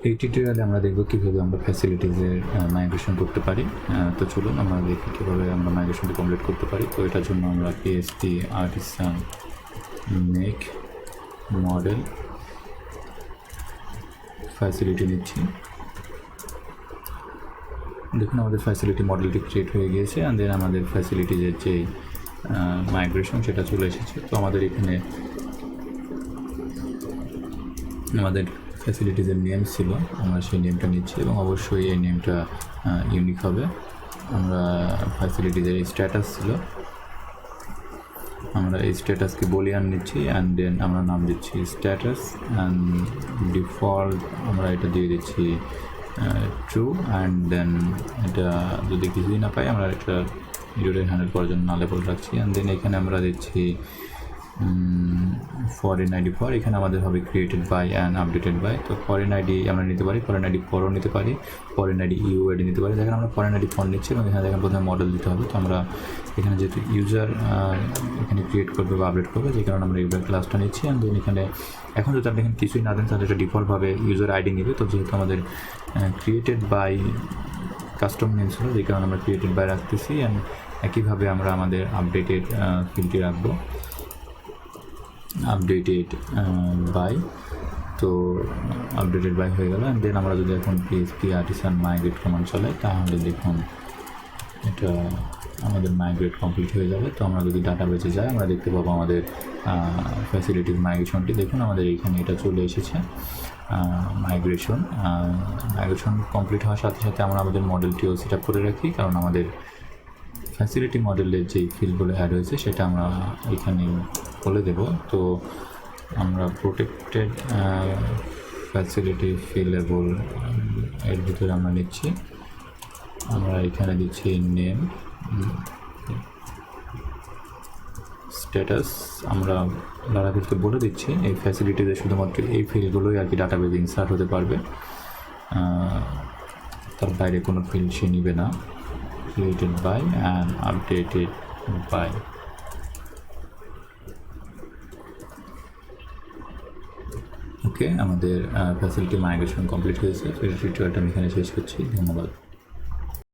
এই টিউটোরিয়ালে আমরা দেখব কীভাবে আমরা ফ্যাসিলিটিসের মাইগ্রেশন করতে পারি। তো চলুন আমরা দেখি কীভাবে আমরা মাইগ্রেশনটি কমপ্লিট করতে পারি। তো এটার জন্য আমরা PHP artisan make model facility নিচ্ছি। দেখুন আমাদের ফ্যাসিলিটি মডেলটি ক্রিয়েট হয়ে গিয়েছে, অ্যান্ড দেন আমাদের ফ্যাসিলিটিজের যে মাইগ্রেশন সেটা চলে এসেছে। তো আমাদের এখানে আমাদের ফ্যাসিলিটিজের নেম ছিল, আমরা সেই নেমটা নিচ্ছি এবং অবশ্যই এই নেমটা ইউনিক হবে। আমরা ফ্যাসিলিটিজের স্ট্যাটাস ছিল, আমরা এই স্ট্যাটাসকে বলিয়ান নিচ্ছি, অ্যান্ড দেন আমরা নাম দিচ্ছি স্ট্যাটাস, অ্যান্ড ডিফল্ট আমরা এটা দিয়ে দিচ্ছি ট্রু, অ্যান্ড দেন এটা যদি কিছুই না পাই আমরা এটা ইউজারের হ্যান্ডেল করার জন্য নালেবল রাখছি। অ্যান্ড দেন এখানে আমরা দিচ্ছি ফরেন আইডি ফর, এখানে আমাদের হবে created by and updated by. তো ফরেন আইডি আমরা নিতে পারি, ফরেন আইডি ফরও নিতে পারি, ফরেন আইডি ইউ আইডি নিতে পারি। দেখেন আমরা ফরেন আইডি ফর নিচ্ছি এবং এখানে দেখেন প্রথমে মডেল দিতে হবে। তো আমরা এখানে যেহেতু ইউজার এখানে ক্রিয়েট করবে বা আপডেট করবে, যে কারণে আমরা ইউজার ক্লাসটা নিচ্ছি। অ্যান্ড দেন এখানে এখন যদি আপনি এখানে কিছুই না দেন তাহলে এটা ডিফল্টভাবে ইউজার আইডি নেবে। তো যেহেতু আমাদের ক্রিয়েটেড বাই কাস্টম নেম ছিল, যে কারণে আমরা ক্রিয়েটেড বাই রাখতেছি। অ্যান্ড একইভাবে আমরা আমাদের আপডেটেড ফিল্ডটি রাখবো, আপডেটেড বাই। তো আপডেটেড বাই হয়ে গেল। অ্যান্ড দেন আমরা যদি এখন PHP আর্টিসান মাইগ্রেট কমান্ড চালাই তাহলে দেখুন এটা আমাদের মাইগ্রেট কমপ্লিট হয়ে যাবে। তো আমরা যদি ডাটাবেসে যাই আমরা দেখতে পাবো আমাদের ফ্যাসিলিটিস মাইগ্রেশনটি। দেখুন আমাদের এখানে এটা চলে এসেছে মাইগ্রেশন কমপ্লিট হওয়ার সাথে সাথে আমরা আমাদের মডেলটিও সেট আপ করে রাখি, কারণ আমাদের ফ্যাসিলিটি মডেলের যেই ফিল্ডগুলো অ্যাড হয়েছে সেটা আমরা এখানে বলে দেব। তো আমরা প্রোটেক্টেড ফ্যাসিলিটি ফিলেবল এর ভিতরে আমরা নিচ্ছি, আমরা এখানে দিচ্ছি নেম, স্ট্যাটাস। আমরা লারাভেলকে বলে দিচ্ছি এই ফ্যাসিলিটিতে শুধুমাত্র এই ফিল্ডগুলোই আর কি ডাটাবেজে ইনসার্ট হতে পারবে, তার বাইরে কোনো ফিল্ড সে নিবে না। created by and updated by. ওকে, আমাদের ফ্যাসিলিটি মাইগ্রেশন কমপ্লিট হয়েছে। তো এই টিউটোরিয়ালটা আমি এখানে শেষ করছি। ধন্যবাদ।